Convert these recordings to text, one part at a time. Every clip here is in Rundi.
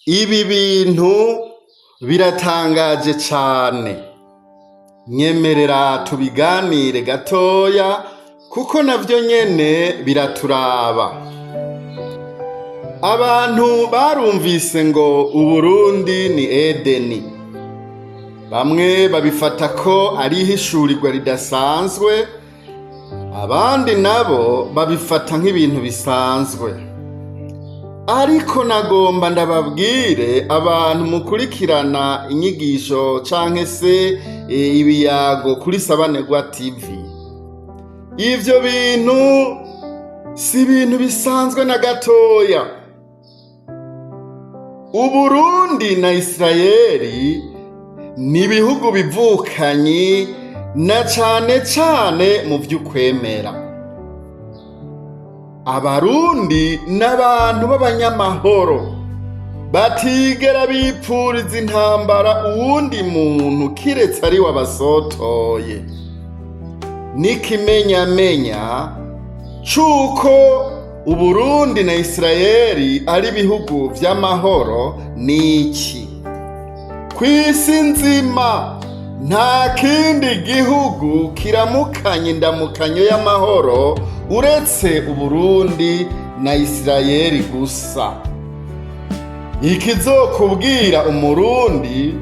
Ibi bintu biratangaje cane. Nyemerera tubiganire gatoya kuko navyo nyene biraturaba. Abantu barumvise ngo Uburundi ni Edeni. Bamwe babifata ko ari ihishurirwa ridasanzwe, abandi nabo babifata nk'ibintu bisanzwe. Ariko nagomba ndababwire abantu mukurikirana inyigisho canke se ibiyago Kuri Sabanerwa TV. Ivyo bintu si ibintu bisanzwe na gatoya. Uburundi na ISRAEL ni ibihugu bivukanyi na cane cane mu vy'ukwemera. Abarundi n'abantu b'abanyamahoro batigera bipfuriza intambara uwundi muntu kiretse ari wabasotoye. N'ikimenyamenya c'uko Uburundi na ISRAEL ari ibihugu vy'amahoro niki? Kw'isi nzima nta kindi gihugu kiramukanye indamukanyo y'amahoro uretse Uburundi na ISRAEL gusa. Ikizokubwira Umurundi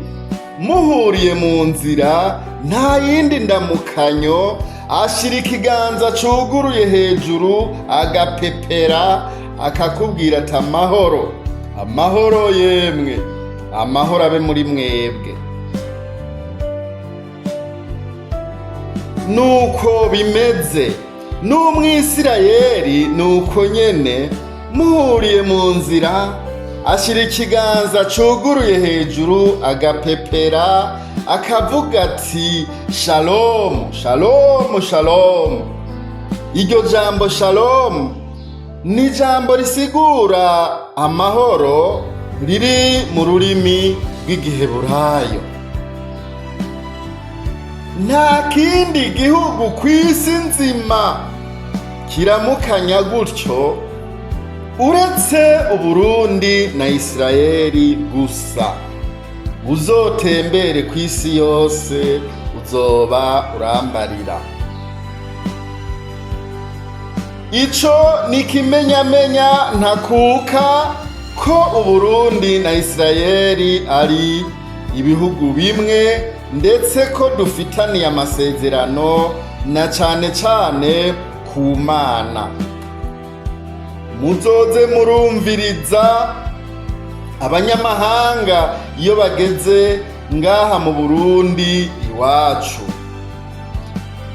muhuriye mu nzira nta yindi ndamukanyo ashira ikiganza cuguruye hejuru agapepera akakubwira ati amahoro, amahoro yemwe, amahoro abe muri mwebwe. Nuko bimeze n'Umwisirayeli nuko nyene muhuriye mu nzira ashira ikiganza cuguruye hejuru agapepera akavuga ati shalom, shalom, shalom. Iryo jambo shalom ni ijambo risigura amahoro riri mu rurimi rw'Igiheburayo. Nta kindi gihugu kw'isi nzima kiramukanya gutyo uretse Uburundi na ISRAEL gusa. Uzotembere kw'isi yose uzoba urambarira. Ico ni ikimenyamenya ntakuka ko Uburundi na ISRAEL ari ibihugu bimwe, ndetse ko dufitaniye amasezerano na cane cane ku Mana. Muzoze murumviriza abanyamahanga iyo bageze ngaha mu Burundi iwacu.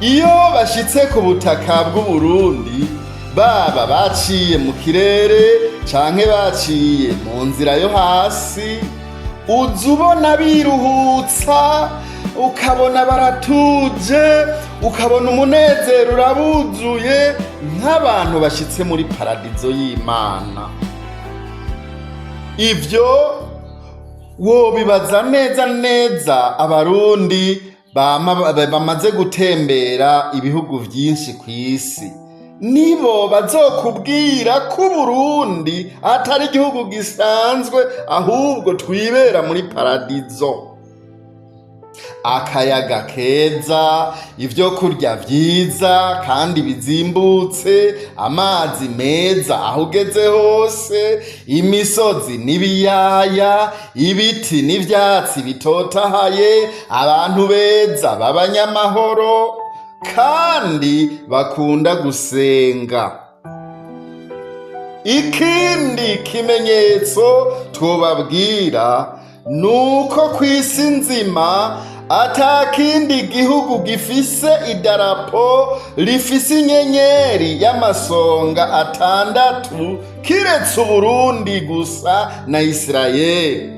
Iyo bashitse ku butaka bw'Uburundi, baba baciye mu kirere canke baciye mu nzira yo hasi, uza ubona biruhutsa, ukabona baratuje, ukabona umunezero urabuzuye nk'abantu bashitse muri paradizo y'Imana. Ivyo wobibaza neza neza Abarundi bamaze gutembera ibihugu vyinshi kw'isi. Nibo bazokubwira ko Uburundi atari igihugu gisanzwe, ahubwo twibera muri paradizo. Akayaga keza, ivyo kurya vyiza kandi bizimbutse, amazi meza aho ugeze hose, imisozi n'ibiyaya, ibiti n'ivyatsi bitotahaye, abantu beza b'abanyamahoro kandi bakunda gusenga. Ikindi kimenyetso twobabwira nuko kw'isi nzima ata kindi gihugu gifise idarapo rifise inyenyeri y'amasonga atandatu kiretse Uburundi gusa na ISRAEL.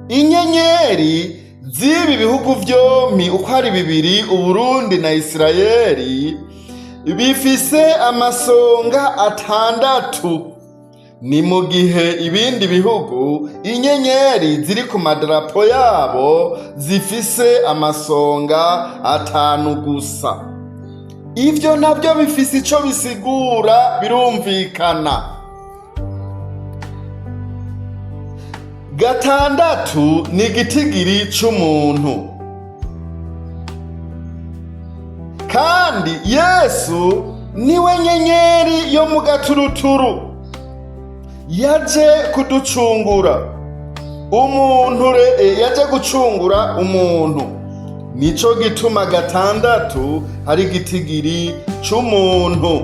Inyenyeri z'ibi bihugu vyompi uko ari bibiri, Uburundi na ISRAEL, bifise amasonga atandatu. Ni mu gihe ibindi bihugu inyenyeri ziri ku madarapo yabo zifise amasonga atanu gusa. Ivyo navyo bifise ico bisigura, birumvikana. gatandatu ni igitigiri c'umuntu. Kandi Yesu niwe nyenyeri yo mu gaturuturu, yaje kuducungura umuntu, yaje gucungura umuntu. Nico gituma gatandatu hari igitigiri c'umuntu.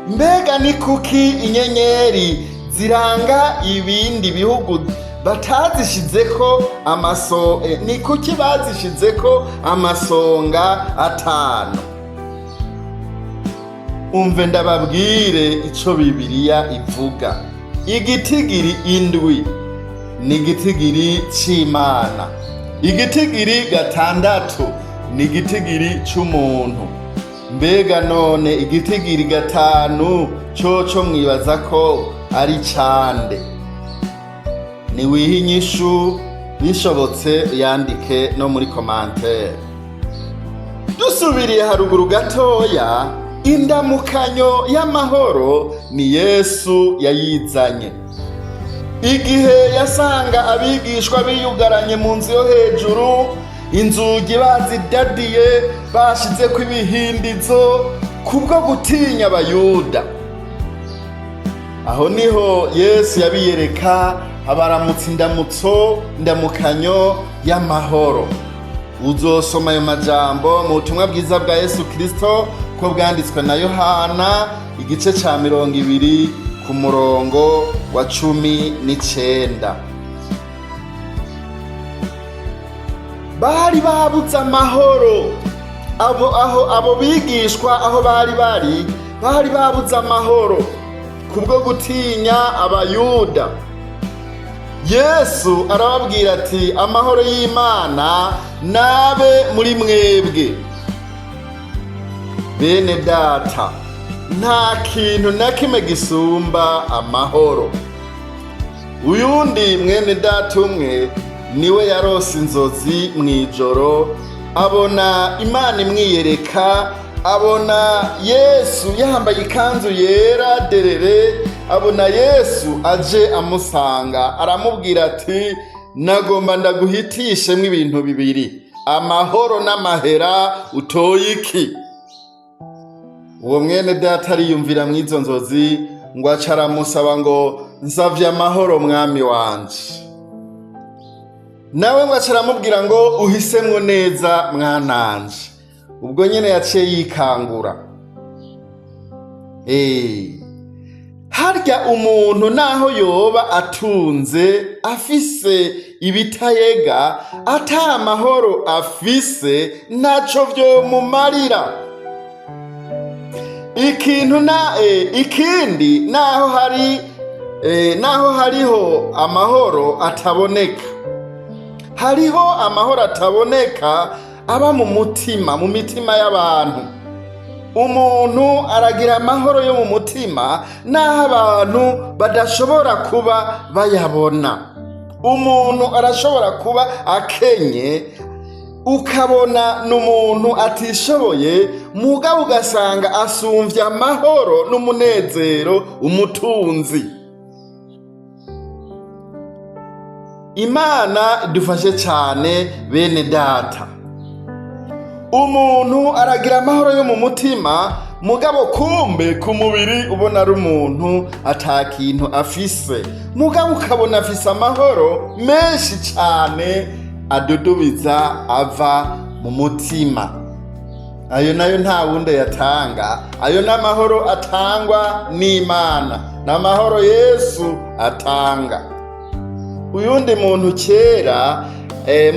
Mbega ni kuki inyenyeri ziranga ibindi bihugu batazishizeko ni kuki bazishizeko amasonga 5? Umve ndababwire ico Bibiliya ivuga. Igitigiri 7 ni igitigiri c'Imana, igitigiri 6 ni igitigiri c'umuntu. Mbega none igitigiri 5 coco mwibaza ko ari cande? Niwihe inyishu, bishobotse yandike no muri commentaire. Dusubiriye haruguru gatoya, indamukanyo y'amahoro ni Yesu yayizanye. Igihe yasanga abigishwa biyugaranye mu nzu yo hejuru, inzugi bazidadiye, bashizeko ibihindizo kubwo gutinya Abayuda. Aho niho Yesu yabiyereka abaramutsa indamukanyo y'amahoro. Uzosoma ayo majambo mu butumwa bwiza bwa Yesu Kristo ko bwanditswe na Yohana igice ca 20 ku murongo wa 19. Bari babuze amahoro. Abo bigishwa aho bari babuze amahoro kubwo gutinya Abayuda. Yesu arababwira ati, amahoro y'Imana nabe muri mwebwe. Bene data, nta kintu na kimwe gisumba amahoro. Uyundi mwene data umwe niwe yarose inzozi mw'ijoro, abona Imana imwiyereka, abona Yesu yambaye ikanzu yera derere, abona Yesu aje amusanga, aramubwira ati, nagomba ndaguhitishemwo ibintu bibiri, amahoro n'amahera, utoye iki? Uwo mwene data ariyumvira mw'izo nzozi, ngo aca aramusaba ngo, nsavye amahoro mwami wanje. Nawe ngo aca aramubwira ngo, uhisemwo neza mwananje. Ubwo nyene yaciye yikangura. Harya umuntu naho yoba atunze, afise ibitayega, ata amahoro afise, ntaco vyomumarira. Ikindi naho hariho amahoro ataboneka. Hariho amahoro ataboneka aba mu mitima y'abantu. Umuntu aragira amahoro yo mu mutima naho abantu badashobora kuba bayabona. Umuntu arashobora kuba akenye, ukabona n'umuntu atishoboye, mugabo ugasanga asumvye amahoro n'umunezero umutunzi. Imana idufashe cyane bene data. Umuntu aragira amahoro yo mu mutima, mugabo kumbe ku mubiri ubona ari umuntu atakintu afise, mugabo ukabona afise amahoro menshi cyane adudubiza ava mu mutima. Ayo nayo nta wundi yatanga. Ayo n'amahoro atangwa n'Imana, n'amahoro Yesu atanga. Uyundi muntu kera,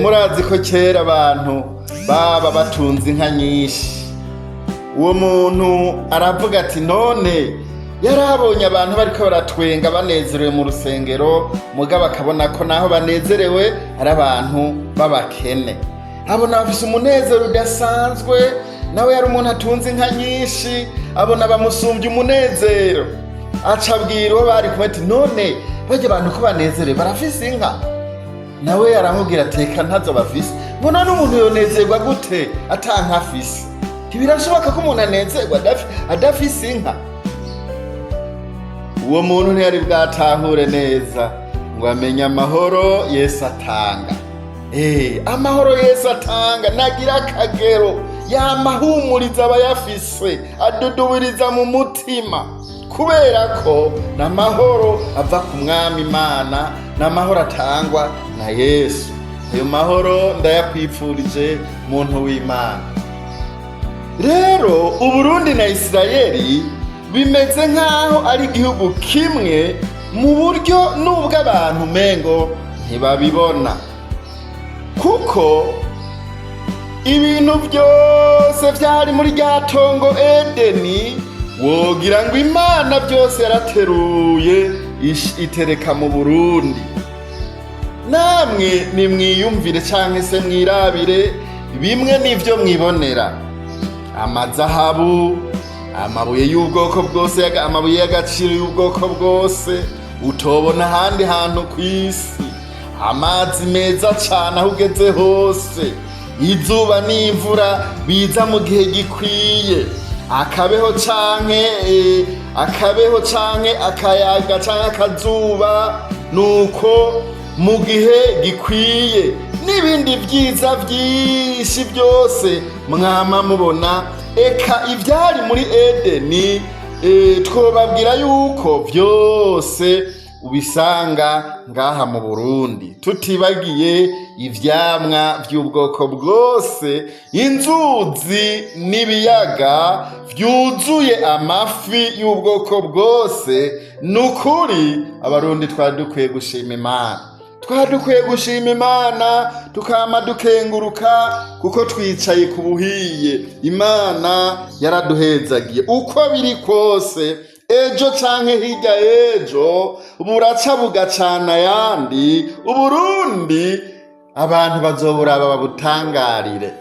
murazi ko kera abantu baba batunze inka nyinshi. Uwo muntu aravuga ati, none yarabonye abantu bariko baratwenga banezerewe mu rusengero, mugabo akabona ko naho banezerewe ari abantu b'abakene. Abona bafise umunezero udasanzwe, nawe yari umuntu atunze inka nyinshi, abona bamusumbye umunezero. Aca abwira uwo bari kumwe ati, none barya abantu ko banezerewe barafise inka? Nawe aramubwira ati, eka ntazo bafise. Mbona n'umuntu yonezerwa gute ata nka afise? Ntibirashoboka ko umuntu anezerwa adafise inka. Uwo muntu ntiyari bwatahure neza ngo amenye amahoro Yesu atanga. Amahoro Yesu atanga nagira akagero, yamahumuriza abayafise, adudubiriza mu mutima, kubera ko n'amahoro ava ku Mwami Imana, n'amahoro atangwa na Yesu. Ayo mahoro ndayakwifurije muntu w'Imana. Rero Uburundi na Isirayeli bimeze nk'aho ari igihugu kimwe, mu buryo nubwo abantu mengo ntibabibona, kuko ibintu byose byari muri rya tongo Edeni, wogira ngo Imana byose yarateruye itereka mu Burundi. Namwe nimwiyumvire canke se mwirabire bimwe n'ivyo mwibonera: amazahabu, amabuye y'ubwoko bwose, amabuye y'agaciro y'ubwoko bwose utobona ahandi hantu kw'isi, amazi meza cane aho ugeze hose, izuba n'imvura biza mu gihe gikwiye, akabeho canke akayaga canke akazuba nuko mu gihe gikwiye, n'ibindi vyiza vyinshi byose mwama mubona. Eka ivyari muri Edeni twobabwira yuko vyose ubisanga ngaha mu Burundi, tutibagiye ivyamwa vy'ubwoko bwose, inzuzi n'ibiyaga vyuzuye amafi y'ubwoko bwose. Nukuri abarundi twari dukwiye gushima Imana, dukwiye gushima Imana, tukama dukenguruka kuko twicaye ku buhiye. Imana yaraduhezagiye. Uko biri kose, ejo canke hirya ejo buraca bugacana yandi, Uburundi abantu bazoburaba babutangarire.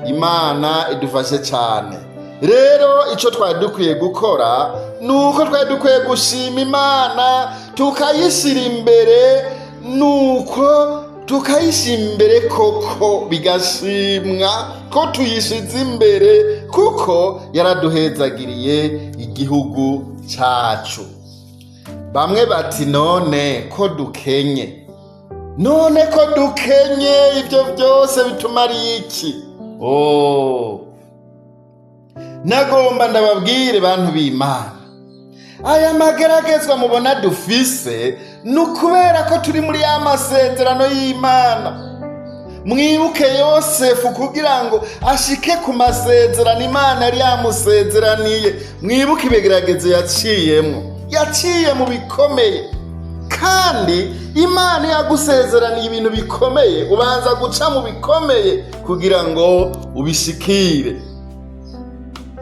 Imana idufashe cane. Rero ico twari dukwiye gukora nuko twari dukwiye gushima Imana, tukayishira imbere, nuko tukayishira imbere koko bigashimwa ko tuyishize imbere, kuko yaraduhezagiriye igihugu cacu. Bamwe bati none ko dukenye, ivyo byose bitumariye iki? Nagomba ndababwire bantu b'Imana, aya mageragezwa mubona dufise nukubera ko turi muri ya masezerano y'Imana. Mwibuke Yosefu kugira ngo ashike ku masezerano Imana yari yamusezeraniye. Mwibuke ibigeragezo yaciye mu bikomeye, kandi Imana yagusezeraniye ibintu bikomeye, ubanza guca mu bikomeye kugira ngo ubishikire.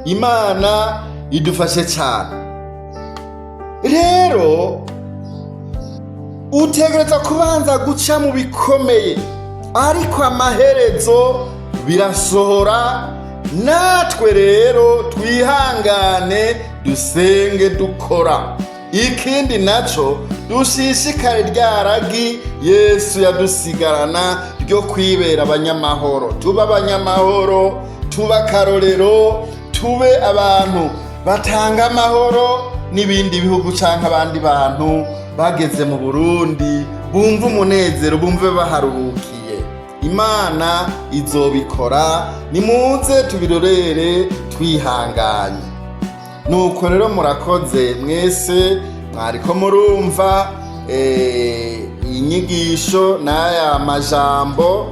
Imana idufashe cyane. Rero utegereza kubanza guca mu bikomeye, ariko amaherezo birasohora. Natwe rero twihangane, dusenge, dukora. Ikindi naco, dushishikare rya ragi Yesu yadusigarana ryo kwibera abanyamahoro. Tuba abanyamahoro, tuba akarorero, tube abantu batanga amahoro n'ibindi bihugu canke abandi bantu bageze mu Burundi bumva umunezero, bumve baharuhukiye. Imana izobikora, nimuze tubirorere twihanganye. Nuko rero murakoze mwese mwariko murumva inyigisho n'aya majambo.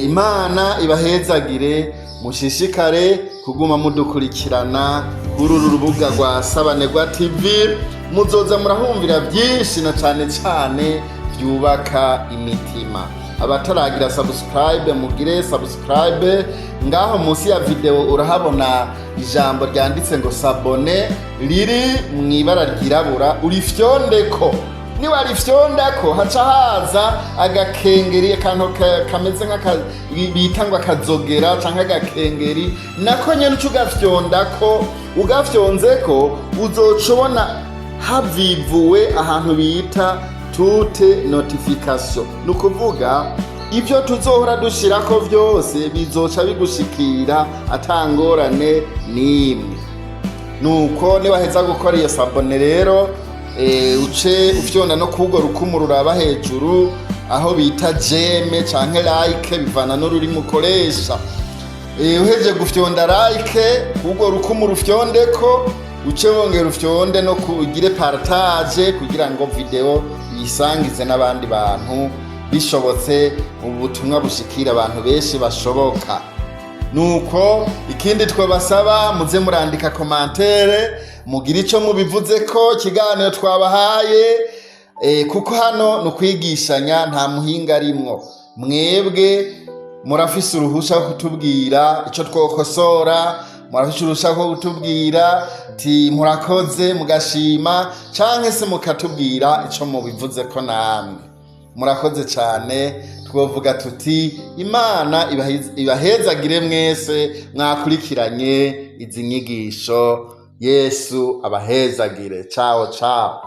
Imana ibahezagire, mushishikare kuguma mudukurikirana kuri uru rubuga rwa Sabanerwa TV. Muzoza murahumvira byinshi na cane cane byubaka imitima. Abataragira subscribe mugire subscribe. Ngaho munsi ya video urahabona ijambo ryanditse ngo sabone, riri mwibara ryirabura, urifyondeko. Niwarifyondako haca haza agakengeri, akantu kameze bita ngo akazogera canke agakengeri, nako nyene ucugafyondako. Ugafyonzeko uzocubona havivuwe ahantu bita toute notification. Nukuvuga ivyo tuzohora dushirako vyose bizoca bigushikira atangorane n'imwe. Nuko niwaheza gukora iyo sabone rero uce ufyonda no kugo rukumu ruraba hejuru aho bita jeme canke like bivana n'ururimi ukoresha. Uheje gufyonda like kugo rukumu rufyondeko uce wongera ufyonde no kugire partage kugira ngo video yisangize n'abandi bantu bishobotse ubutumwa bushikira abantu benshi bashoboka. Nuko ikindi twabasaba muze murandika commentaire mugira ico mubivuze ko kiganiro twabahaye kuko hano nukwigishanya nta muhinga arimwo. Mwebwe murafise uruhusha rwo kutubwira ico twokosora, murafise uruhusha rwo kutubwira ti murakoze mugashima canke se mukatubwira ico mubivuze ko namwe. Murakoze cyane, twovuga tuti Imana ibahezagire mwese mwakurikiranye izi nyigisho. Yesu abahezagire. Ciao ciao.